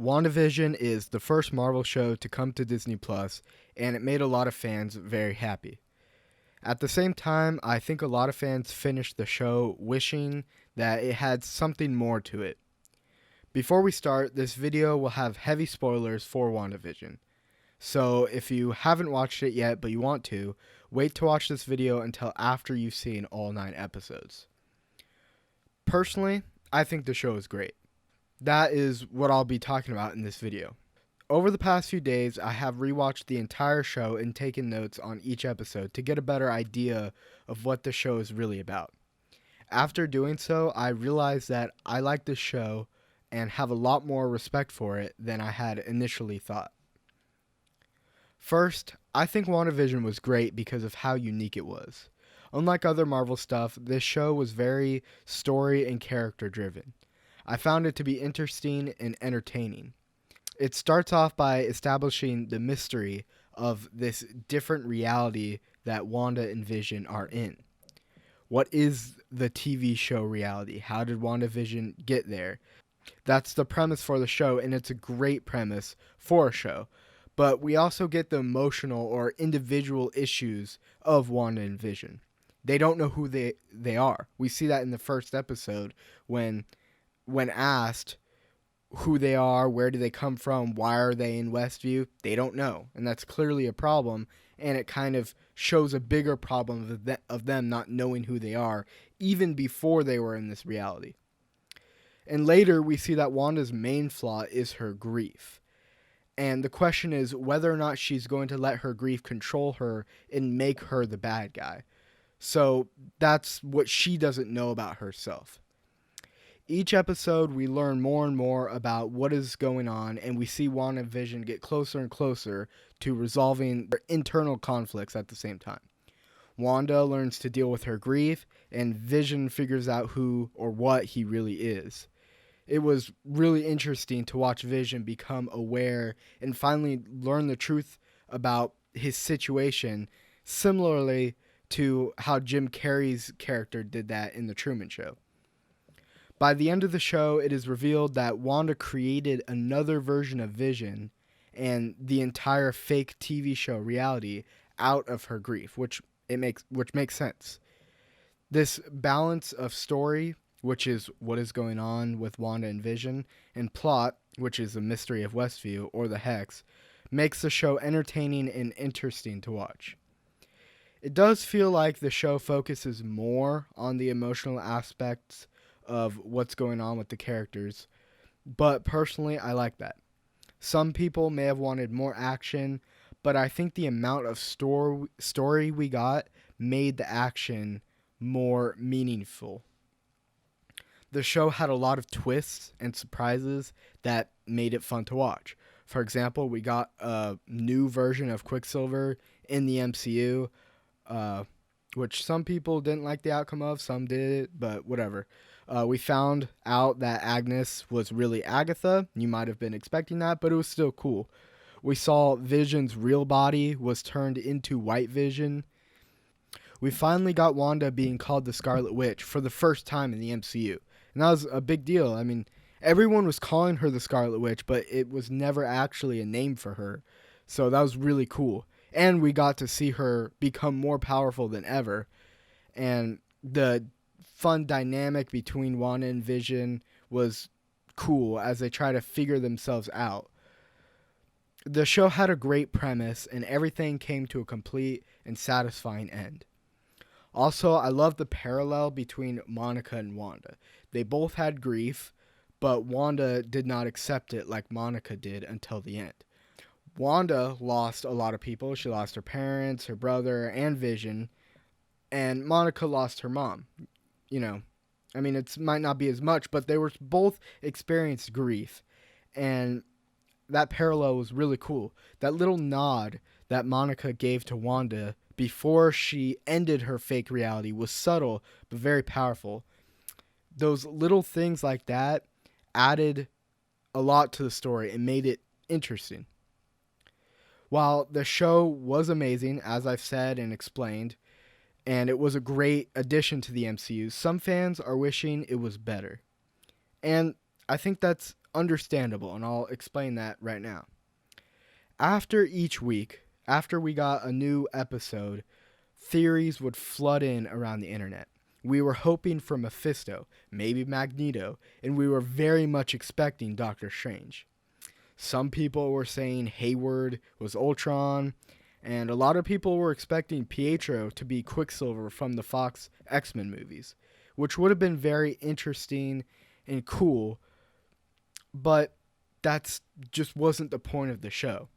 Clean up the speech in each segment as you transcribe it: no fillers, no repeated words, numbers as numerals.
WandaVision is the first Marvel show to come to Disney Plus, and it made a lot of fans very happy. At the same time, I think a lot of fans finished the show wishing that it had something more to it. Before we start, this video will have heavy spoilers for WandaVision. So if you haven't watched it yet but you want to, wait to watch this video until after you've seen all 9 episodes. Personally, I think the show is great. That is what I'll be talking about in this video. Over the past few days, I have rewatched the entire show and taken notes on each episode to get a better idea of what the show is really about. After doing so, I realized that I like this show and have a lot more respect for it than I had initially thought. First, I think WandaVision was great because of how unique it was. Unlike other Marvel stuff, this show was very story and character driven. I found it to be interesting and entertaining. It starts off by establishing the mystery of this different reality that Wanda and Vision are in. What is the TV show reality? How did WandaVision get there? That's the premise for the show, and it's a great premise for a show. But we also get the emotional or individual issues of Wanda and Vision. They don't know who they are. We see that in the first episode when asked who they are, where do they come from, why are they in Westview, they don't know. And that's clearly a problem, and it kind of shows a bigger problem of them not knowing who they are, even before they were in this reality. And later, we see that Wanda's main flaw is her grief. And the question is whether or not she's going to let her grief control her and make her the bad guy. So that's what she doesn't know about herself. Each episode, we learn more and more about what is going on, and we see Wanda and Vision get closer and closer to resolving their internal conflicts at the same time. Wanda learns to deal with her grief, and Vision figures out who or what he really is. It was really interesting to watch Vision become aware and finally learn the truth about his situation, similarly to how Jim Carrey's character did that in The Truman Show. By the end of the show, it is revealed that Wanda created another version of Vision and the entire fake TV show reality out of her grief, which makes sense. This balance of story, which is what is going on with Wanda and Vision, and plot, which is the mystery of Westview or the Hex, makes the show entertaining and interesting to watch. It does feel like the show focuses more on the emotional aspects of what's going on with the characters, but personally I like that. Some people may have wanted more action, but I think the amount of story we got made the action more meaningful. The show had a lot of twists and surprises that made it fun to watch. For example, we got a new version of Quicksilver in the MCU, which some people didn't like the outcome of, some did, but whatever. We found out that Agnes was really Agatha. You might have been expecting that, but it was still cool. We saw Vision's real body was turned into White Vision. We finally got Wanda being called the Scarlet Witch for the first time in the MCU. And that was a big deal. I mean, everyone was calling her the Scarlet Witch, but it was never actually a name for her. So that was really cool. And we got to see her become more powerful than ever. And the fun dynamic between Wanda and Vision was cool as they try to figure themselves out. The show had a great premise, and everything came to a complete and satisfying end. Also, I love the parallel between Monica and Wanda. They both had grief, but Wanda did not accept it like Monica did until the end. Wanda lost a lot of people. She lost her parents, her brother, and Vision, and Monica lost her mom. It might not be as much, but they were both experienced grief, and that parallel was really cool. That little nod that Monica gave to Wanda before she ended her fake reality was subtle but very powerful. Those little things like that added a lot to the story and made it interesting. While the show was amazing, as I've said and explained, and it was a great addition to the MCU, some fans are wishing it was better. And I think that's understandable, and I'll explain that right now. After each week, after we got a new episode, theories would flood in around the internet. We were hoping for Mephisto, maybe Magneto, and we were very much expecting Doctor Strange. Some people were saying Hayward was Ultron, and a lot of people were expecting Pietro to be Quicksilver from the Fox X-Men movies, which would have been very interesting and cool, but that's just wasn't the point of the show.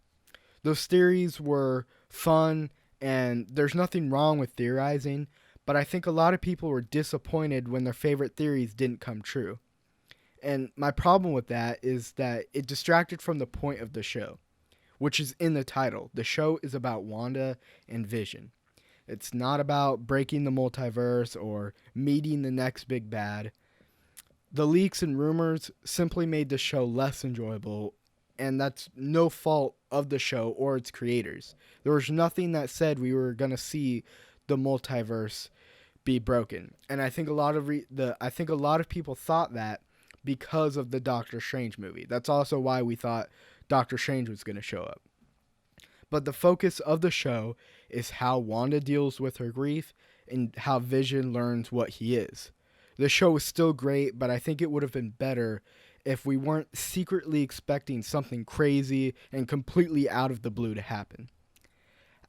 Those theories were fun, and there's nothing wrong with theorizing, but I think a lot of people were disappointed when their favorite theories didn't come true. And my problem with that is that it distracted from the point of the show, which is in the title. The show is about Wanda and Vision. It's not about breaking the multiverse or meeting the next big bad. The leaks and rumors simply made the show less enjoyable, and that's no fault of the show or its creators. There was nothing that said we were going to see the multiverse be broken. And I think a lot of people thought that because of the Doctor Strange movie. That's also why we thought Doctor Strange was going to show up. But the focus of the show is how Wanda deals with her grief and how Vision learns what he is. The show was still great, but I think it would have been better if we weren't secretly expecting something crazy and completely out of the blue to happen.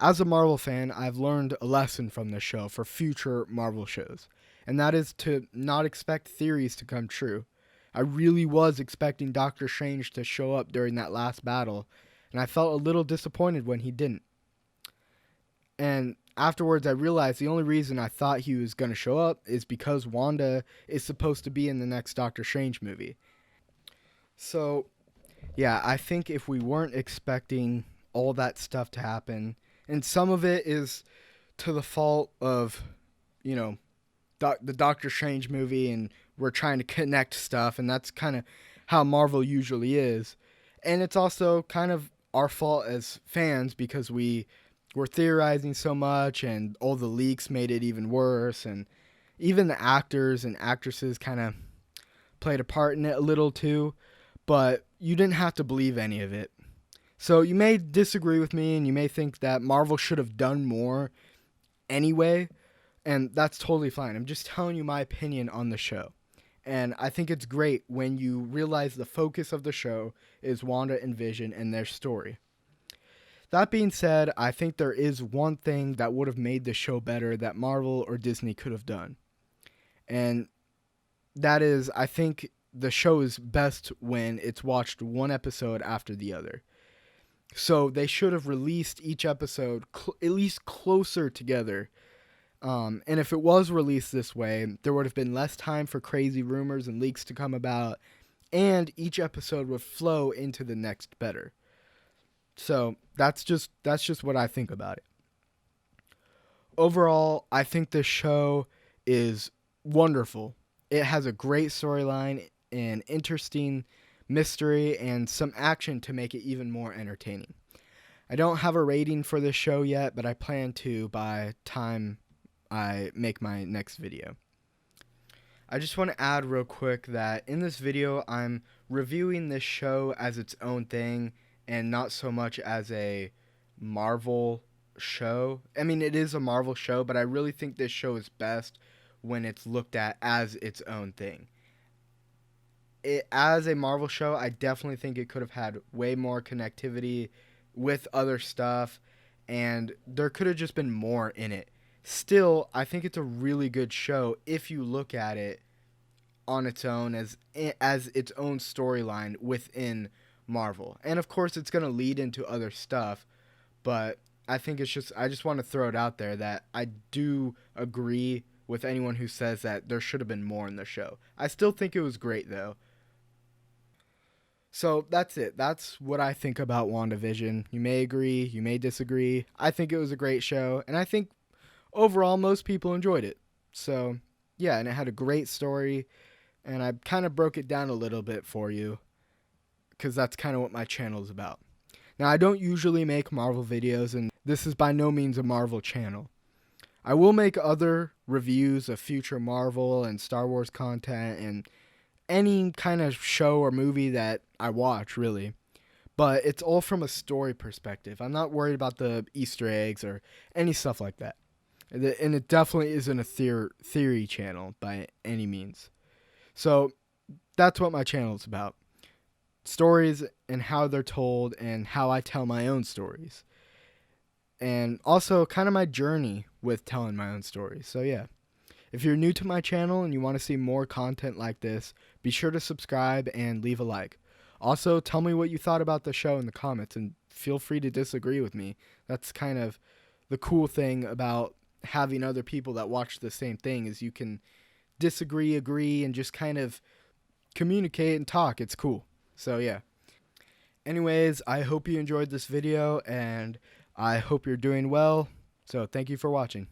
As a Marvel fan, I've learned a lesson from this show for future Marvel shows, and that is to not expect theories to come true. I really was expecting Doctor Strange to show up during that last battle, and I felt a little disappointed when he didn't. And afterwards, I realized the only reason I thought he was going to show up is because Wanda is supposed to be in the next Doctor Strange movie. So, yeah, I think if we weren't expecting all that stuff to happen, and some of it is to the fault of, the Doctor Strange movie, and we're trying to connect stuff, and that's kind of how Marvel usually is. And it's also kind of our fault as fans because we were theorizing so much, and all the leaks made it even worse, and even the actors and actresses kind of played a part in it a little too, but you didn't have to believe any of it. So you may disagree with me, and you may think that Marvel should have done more anyway, and that's totally fine. I'm just telling you my opinion on the show. And I think it's great when you realize the focus of the show is Wanda and Vision and their story. That being said, I think there is one thing that would have made the show better that Marvel or Disney could have done. And that is, I think the show is best when it's watched one episode after the other. So they should have released each episode at least closer together. And if it was released this way, there would have been less time for crazy rumors and leaks to come about, and each episode would flow into the next better. So that's just what I think about it. Overall, I think this show is wonderful. It has a great storyline, an interesting mystery, and some action to make it even more entertaining. I don't have a rating for this show yet, but I plan to by time I make my next video. I just want to add real quick that in this video, I'm reviewing this show as its own thing and not so much as a Marvel show. I mean, it is a Marvel show, but I really think this show is best when it's looked at as its own thing. As a Marvel show, I definitely think it could have had way more connectivity with other stuff, and there could have just been more in it. Still, I think it's a really good show if you look at it on its own as its own storyline within Marvel. And of course, it's going to lead into other stuff, but I think I just want to throw it out there that I do agree with anyone who says that there should have been more in the show. I still think it was great, though. So that's it. That's what I think about WandaVision. You may agree, you may disagree. I think it was a great show, and I think overall most people enjoyed it. So, yeah, and it had a great story, and I kind of broke it down a little bit for you because that's kind of what my channel is about. Now, I don't usually make Marvel videos, and this is by no means a Marvel channel. I will make other reviews of future Marvel and Star Wars content and any kind of show or movie that I watch, really. But it's all from a story perspective. I'm not worried about the Easter eggs or any stuff like that. And it definitely isn't a theory channel by any means. So that's what my channel is about. Stories and how they're told and how I tell my own stories. And also kind of my journey with telling my own stories. So yeah. If you're new to my channel and you want to see more content like this, be sure to subscribe and leave a like. Also, tell me what you thought about the show in the comments and feel free to disagree with me. That's kind of the cool thing about having other people that watch the same thing is you can disagree, agree, and just kind of communicate and talk. It's cool. So yeah. Anyways, I hope you enjoyed this video and I hope you're doing well. So thank you for watching.